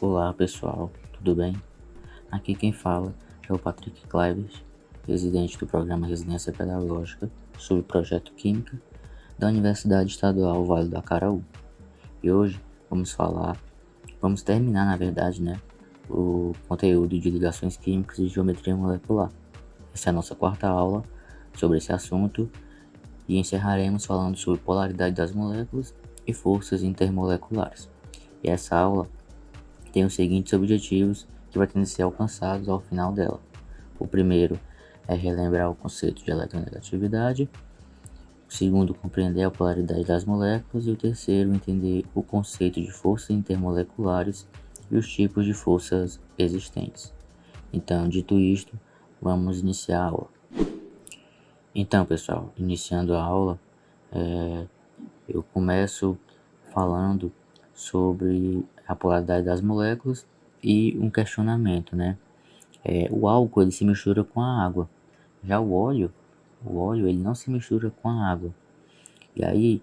Olá pessoal, tudo bem? Aqui quem fala é o Patrick Cleves, residente do programa Residência Pedagógica sobre o Projeto Química da Universidade Estadual Vale do Acaraú. E hoje vamos terminar na verdade, o conteúdo de ligações químicas e geometria molecular. Essa é a nossa quarta aula sobre esse assunto e encerraremos falando sobre polaridade das moléculas e forças intermoleculares. E essa aula tem os seguintes objetivos que pretendem ser alcançados ao final dela. O primeiro é relembrar o conceito de eletronegatividade, o segundo, compreender a polaridade das moléculas, e o terceiro, entender o conceito de forças intermoleculares e os tipos de forças existentes. Então, dito isto, vamos iniciar a aula. Então, pessoal, iniciando a aula, eu começo falando sobre a polaridade das moléculas e um questionamento, o álcool ele se mistura com a água, já o óleo ele não se mistura com a água. E aí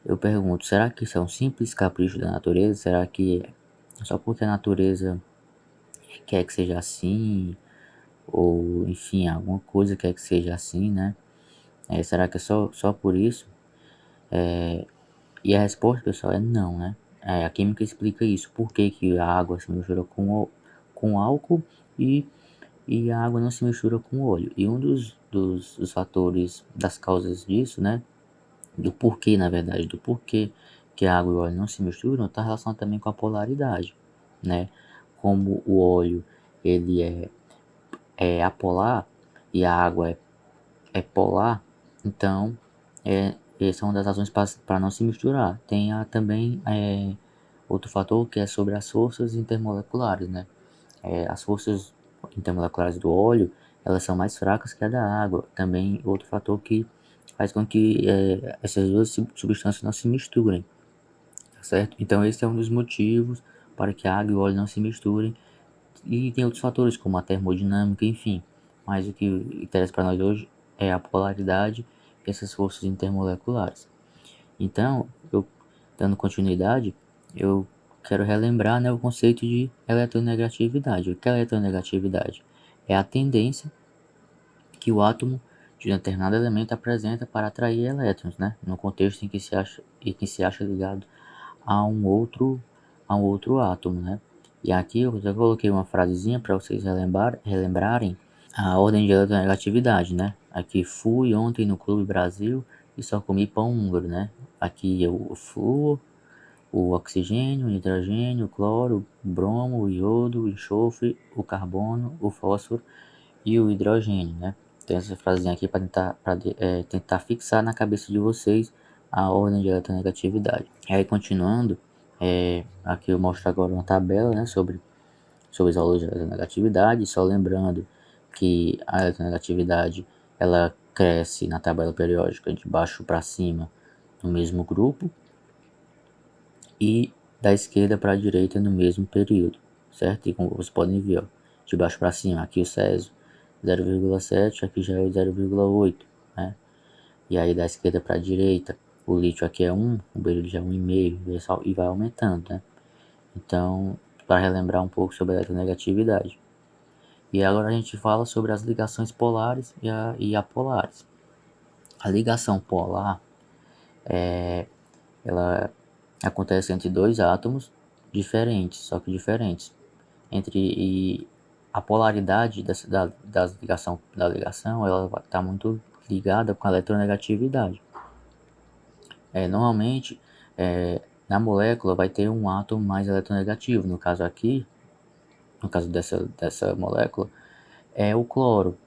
eu pergunto, será que isso é um simples capricho da natureza? Será que é só porque a natureza quer que seja assim? Ou enfim, alguma coisa quer que seja assim, né? Será que é só por isso? E a resposta, pessoal, é não, né? A química explica isso, por que a água se mistura com álcool e a água não se mistura com óleo. E um dos fatores, das causas disso, né, do porquê, na verdade, do porquê que a água e o óleo não se misturam, está relacionado também com a polaridade, né? Como o óleo, ele é apolar e a água é polar, então, essa é uma das razões para não se misturar. Tem também outro fator que é sobre as forças intermoleculares, né? As forças intermoleculares do óleo, elas são mais fracas que a da água. Também outro fator que faz com que essas duas substâncias não se misturem, tá certo? Então esse é um dos motivos para que a água e o óleo não se misturem. E tem outros fatores como a termodinâmica, enfim. Mas o que interessa para nós hoje é a polaridade e essas forças intermoleculares. Então, eu dando continuidade, eu quero relembrar, o conceito de eletronegatividade. O que é eletronegatividade? É a tendência que o átomo de um determinado elemento apresenta para atrair elétrons, no contexto em que se acha ligado a um outro átomo, E aqui eu já coloquei uma frasezinha para vocês relembrarem a ordem de eletronegatividade, Aqui fui ontem no Clube Brasil e só comi pão húngaro, Aqui é o flúor, o oxigênio, o nitrogênio, o cloro, o bromo, o iodo, o enxofre, o carbono, o fósforo e o hidrogênio, Tem essa frasezinha aqui para tentar fixar na cabeça de vocês a ordem de eletronegatividade. Aí continuando, aqui eu mostro agora uma tabela, sobre os valores de eletronegatividade, só lembrando que a eletronegatividade ela cresce na tabela periódica de baixo para cima no mesmo grupo e da esquerda para a direita no mesmo período, certo? E como vocês podem ver, de baixo para cima, aqui o Césio 0,7, aqui já é o 0,8, E aí da esquerda para a direita, o lítio aqui é 1, o berilo já é 1,5 e vai aumentando, Então, para relembrar um pouco sobre a eletronegatividade. E agora a gente fala sobre as ligações polares e apolares. A ligação polar, ela acontece entre dois átomos diferentes, só que diferentes. E a polaridade da ligação, ela está muito ligada com a eletronegatividade. Normalmente, na molécula vai ter um átomo mais eletronegativo. No caso aqui, no caso dessa molécula, é o cloro,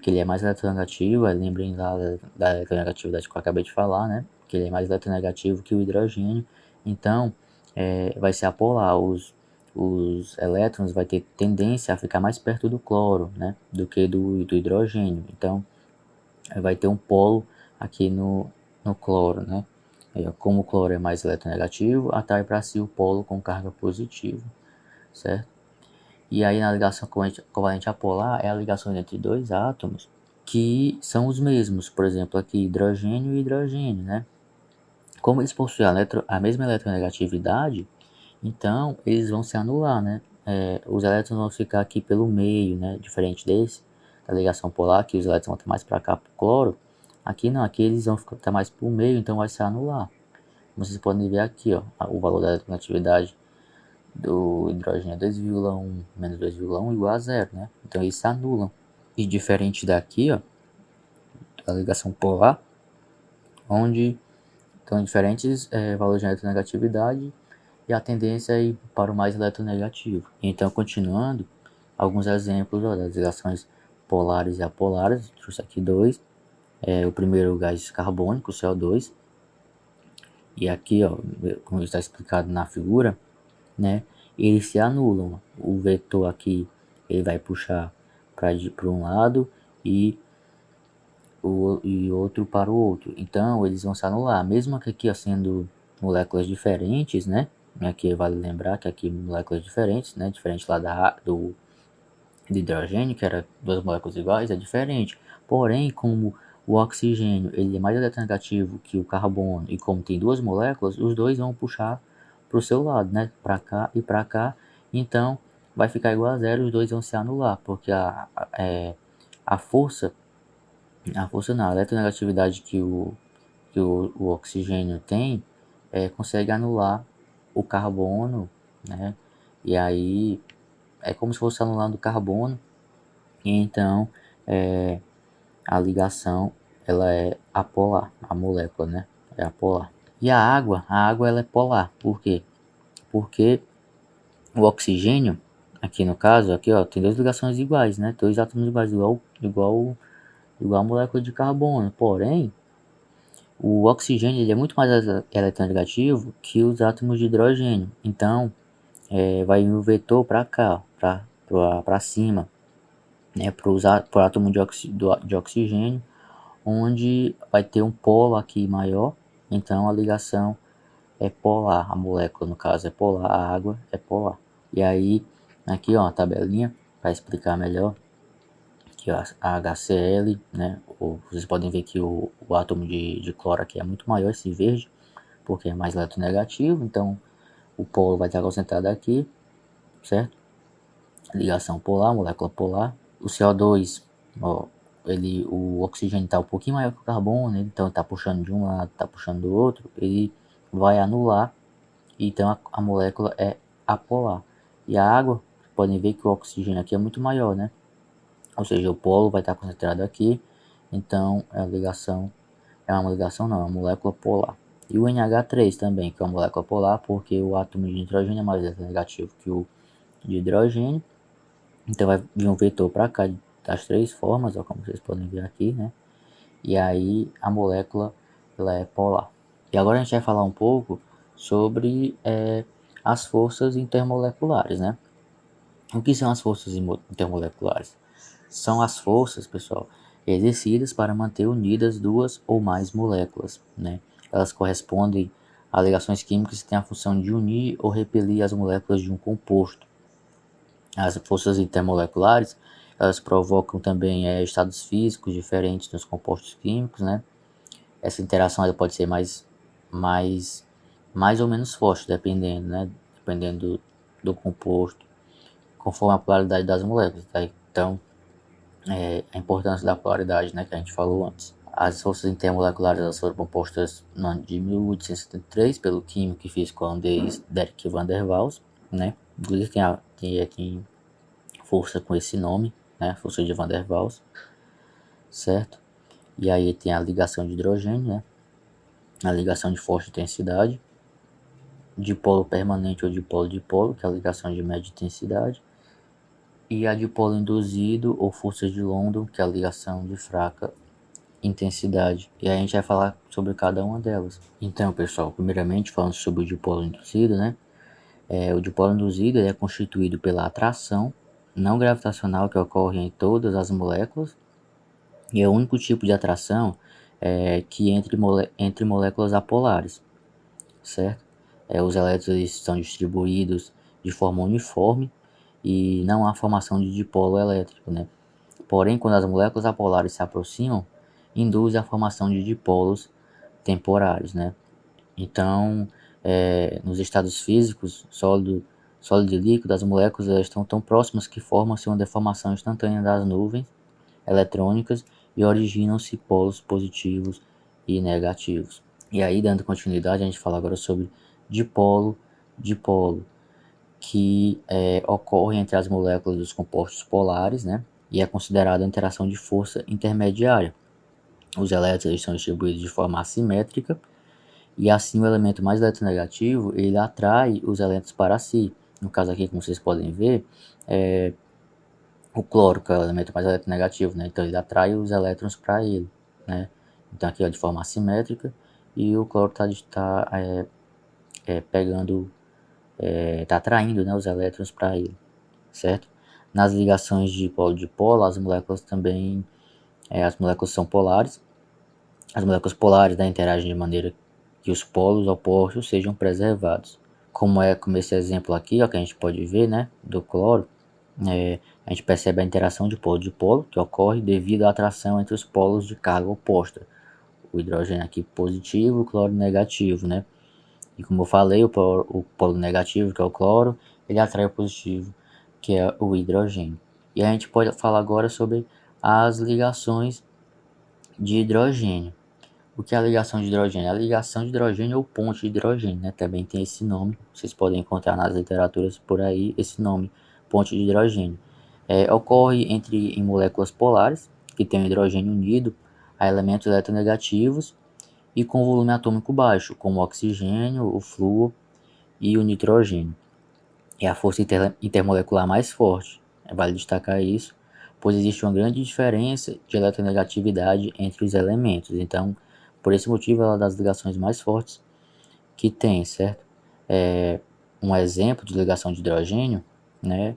que ele é mais eletronegativo. Lembrem lá da eletronegatividade que eu acabei de falar, que ele é mais eletronegativo que o hidrogênio. Então, vai ser apolar. Os elétrons vai ter tendência a ficar mais perto do cloro, do que do hidrogênio. Então, vai ter um polo aqui no cloro, Como o cloro é mais eletronegativo, atrai para si o polo com carga positiva, certo? E aí na ligação covalente apolar é a ligação entre dois átomos que são os mesmos, por exemplo, aqui hidrogênio e hidrogênio, Como eles possuem a mesma eletronegatividade, Então, eles vão se anular, né? Os elétrons vão ficar aqui pelo meio, né? Diferente desse, da ligação polar, que os elétrons vão estar mais para cá, pro cloro. Aqui não, aqui eles vão ficar mais pro meio, então vai se anular. Como vocês podem ver aqui, ó, o valor da eletronegatividade do hidrogênio é 2,1 menos 2,1 igual a zero, né? Então eles se anulam. E diferente daqui, ó, da ligação polar, onde estão diferentes valores de eletronegatividade e a tendência é ir para o mais eletronegativo. Então, continuando, alguns exemplos ó, das ligações polares e apolares, trouxe aqui dois. O primeiro, o gás carbônico, o CO2, e aqui, ó, como está explicado na figura, né, eles se anulam. O vetor aqui ele vai puxar para um lado e outro para o outro. Então eles vão se anular, mesmo que aqui ó, sendo moléculas diferentes, né? Aqui vale lembrar que aqui moléculas diferentes, né? Diferente lá do hidrogênio, que era duas moléculas iguais, é diferente. Porém, como o oxigênio ele é mais eletronegativo que o carbono e como tem duas moléculas, os dois vão puxar para o seu lado, né? Para cá e para cá. Então vai ficar igual a zero, os dois vão se anular, porque a força não, a eletronegatividade que o oxigênio tem consegue anular o carbono, né? E aí é como se fosse anulando o carbono, e então a ligação ela é apolar, a molécula, né? É apolar. E a água ela é polar. Por quê? Porque o oxigênio, aqui no caso, aqui ó, tem duas ligações iguais, né? Dois átomos iguais, igual a molécula de carbono. Porém, o oxigênio ele é muito mais eletronegativo que os átomos de hidrogênio. Então, vai o vetor para cá, para cima, né, para o átomo de oxigênio, onde vai ter um polo aqui maior. Então, a ligação é polar, a molécula no caso é polar, a água é polar. E aí, aqui ó, a tabelinha para explicar melhor. Aqui ó, a HCl, né? Vocês podem ver que o átomo de cloro aqui é muito maior, esse verde, porque é mais eletronegativo, então o polo vai estar concentrado aqui, certo? Ligação polar, molécula polar. O CO2, ó, o oxigênio está um pouquinho maior que o carbono, então está puxando de um lado, está puxando do outro, ele vai anular, então a molécula é apolar. E a água, podem ver que o oxigênio aqui é muito maior, né? Ou seja, o polo vai estar concentrado aqui, então a ligação é uma ligação não, é uma molécula polar. E o NH3 também, que é uma molécula polar, porque o átomo de nitrogênio é mais negativo que o de hidrogênio. Então vai vir um vetor para cá das três formas, ó, como vocês podem ver aqui, né? E aí a molécula ela é polar. E agora a gente vai falar um pouco sobre as forças intermoleculares, né? O que são as forças intermoleculares? São as forças, pessoal, exercidas para manter unidas duas ou mais moléculas, né? Elas correspondem a ligações químicas que têm a função de unir ou repelir as moléculas de um composto. As forças intermoleculares, elas provocam também estados físicos diferentes nos compostos químicos, né? Essa interação ela pode ser mais, mais ou menos forte, dependendo, né? Dependendo do composto, conforme a polaridade das moléculas, tá? Então, a importância da polaridade, né, que a gente falou antes. As forças intermoleculares elas foram compostas no ano de 1873 pelo químico e físico holandês Derk van der Waals, né? Inclusive tem força com esse nome, né? Força de van der Waals, certo? E aí tem a ligação de hidrogênio, né? A ligação de forte intensidade, dipolo permanente ou dipolo-dipolo, que é a ligação de média intensidade, e a dipolo induzido ou forças de London, que é a ligação de fraca intensidade. E aí a gente vai falar sobre cada uma delas. Então, pessoal, primeiramente falando sobre o dipolo induzido, né? O dipolo induzido é constituído pela atração não gravitacional que ocorre em todas as moléculas e é o único tipo de atração que entre moléculas apolares, certo? Os elétrons estão distribuídos de forma uniforme e não há formação de dipolo elétrico, né? Porém, quando as moléculas apolares se aproximam, induz a formação de dipolos temporários, né? Então, nos estados físicos, sólido, sólido e líquido, as moléculas elas estão tão próximas que formam-se uma deformação instantânea das nuvens eletrônicas e originam-se polos positivos e negativos. E aí, dando continuidade, a gente fala agora sobre dipolo, que ocorre entre as moléculas dos compostos polares, né? E é considerada a interação de força intermediária. Os elétrons são distribuídos de forma assimétrica e assim o elemento mais eletronegativo ele atrai os elétrons para si. No caso aqui, como vocês podem ver, o cloro, que é o elemento mais eletronegativo, né? Então ele atrai os elétrons para ele, né? Então aqui é de forma assimétrica e o cloro está pegando, está atraindo, né, os elétrons para ele, certo? Nas ligações de polo, as moléculas também, as moléculas são polares. As moléculas polares, né, interagem de maneira que os polos opostos sejam preservados. Como esse exemplo aqui, ó, que a gente pode ver, né, do cloro, a gente percebe a interação de polo que ocorre devido à atração entre os polos de carga oposta. O hidrogênio aqui positivo, o cloro negativo, né? E como eu falei, o polo negativo, que é o cloro, ele atrai o positivo, que é o hidrogênio. E a gente pode falar agora sobre as ligações de hidrogênio. O que é a ligação de hidrogênio? A ligação de hidrogênio ou ponte de hidrogênio, né? Também tem esse nome. Vocês podem encontrar nas literaturas por aí esse nome, ponte de hidrogênio. Ocorre em moléculas polares, que têm o hidrogênio unido a elementos eletronegativos e com volume atômico baixo, como o oxigênio, o flúor e o nitrogênio. É a força intermolecular mais forte, vale destacar isso, pois existe uma grande diferença de eletronegatividade entre os elementos. Então, por esse motivo, ela é uma das ligações mais fortes que tem, certo? Um exemplo de ligação de hidrogênio, né?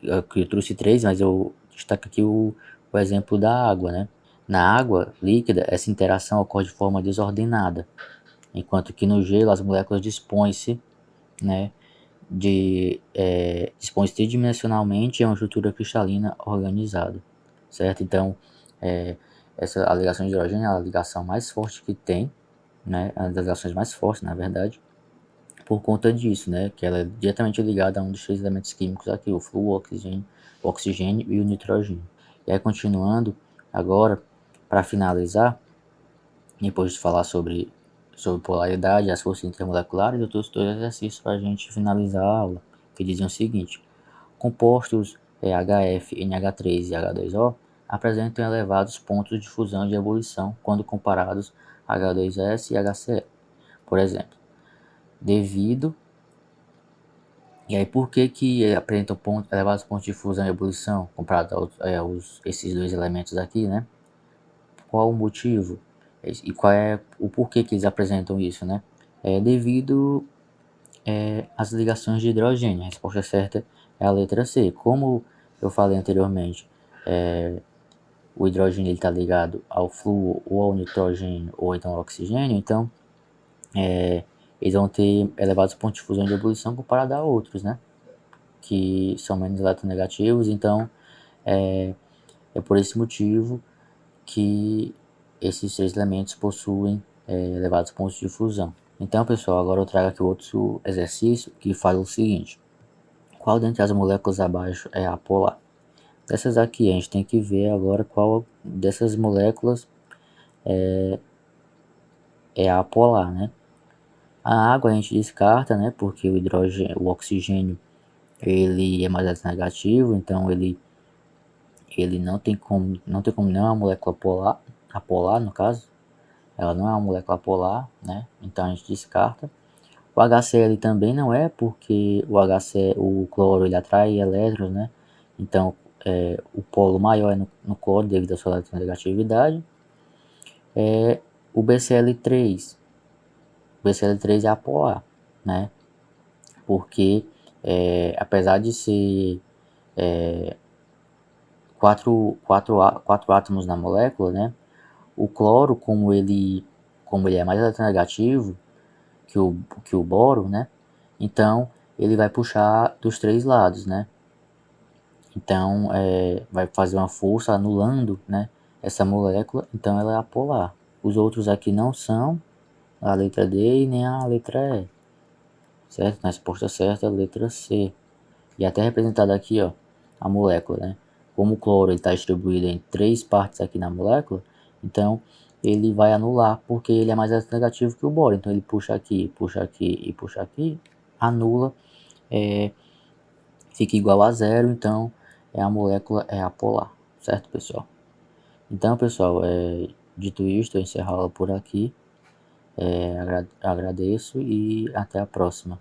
Eu trouxe três, mas eu destaco aqui o exemplo da água, né? Na água líquida, essa interação ocorre de forma desordenada, enquanto que no gelo as moléculas dispõem-se, né, dispõe-se tridimensionalmente a uma estrutura cristalina organizada, certo? Então, a ligação de hidrogênio é a ligação mais forte que tem, né? É uma das ligações mais fortes, na verdade, por conta disso, né? Que ela é diretamente ligada a um dos três elementos químicos aqui, o flúor, o oxigênio e o nitrogênio. E aí, continuando, agora, para finalizar, depois de falar sobre polaridade, as forças intermoleculares, eu trouxe dois exercícios para a gente finalizar a aula, que diziam o seguinte: compostos HF, NH3 e H2O apresentam elevados pontos de fusão e de ebulição quando comparados a H2S e HCl. Por exemplo, devido. E aí, por que apresentam elevados pontos de fusão e ebulição comparado esses dois elementos aqui, né? Qual o motivo? E qual é o porquê que eles apresentam isso, né? É devido às ligações de hidrogênio. A resposta certa é a letra C. Como eu falei anteriormente, o hidrogênio está ligado ao flúor ou ao nitrogênio ou então ao oxigênio, então eles vão ter elevados pontos de fusão e de ebulição comparado a outros, né? Que são menos eletronegativos, então é por esse motivo que esses três elementos possuem elevados pontos de fusão. Então, pessoal, agora eu trago aqui outro exercício que fala o seguinte: qual dentre as moléculas abaixo é apolar? Dessas aqui, a gente tem que ver agora qual dessas moléculas é apolar, né? A água a gente descarta, né? Porque o oxigênio, ele é mais negativo, então ele não é uma molécula polar, apolar no caso, ela não é uma molécula polar, né? Então a gente descarta. O HCl também não é, porque o cloro ele atrai elétrons, né? Então o polo maior é no cloro devido à sua eletronegatividade. O BCl3, o BCl3 é apolar, né? Porque apesar de ser quatro átomos na molécula, né? O cloro, como ele é mais eletronegativo que o boro, né? Então ele vai puxar dos três lados, né? Então vai fazer uma força anulando, né, essa molécula, então ela é apolar. Os outros aqui não são, a letra D e nem a letra E, certo? Na resposta certa é a letra C. E até representado aqui, ó, a molécula, né? Como o cloro está distribuído em 3 partes aqui na molécula, então ele vai anular, porque ele é mais negativo que o boro. Então ele puxa aqui e puxa aqui, anula, fica igual a zero, então a molécula é apolar, certo, pessoal? Então, pessoal, dito isto, eu encerro a aula por aqui. Agradeço e até a próxima.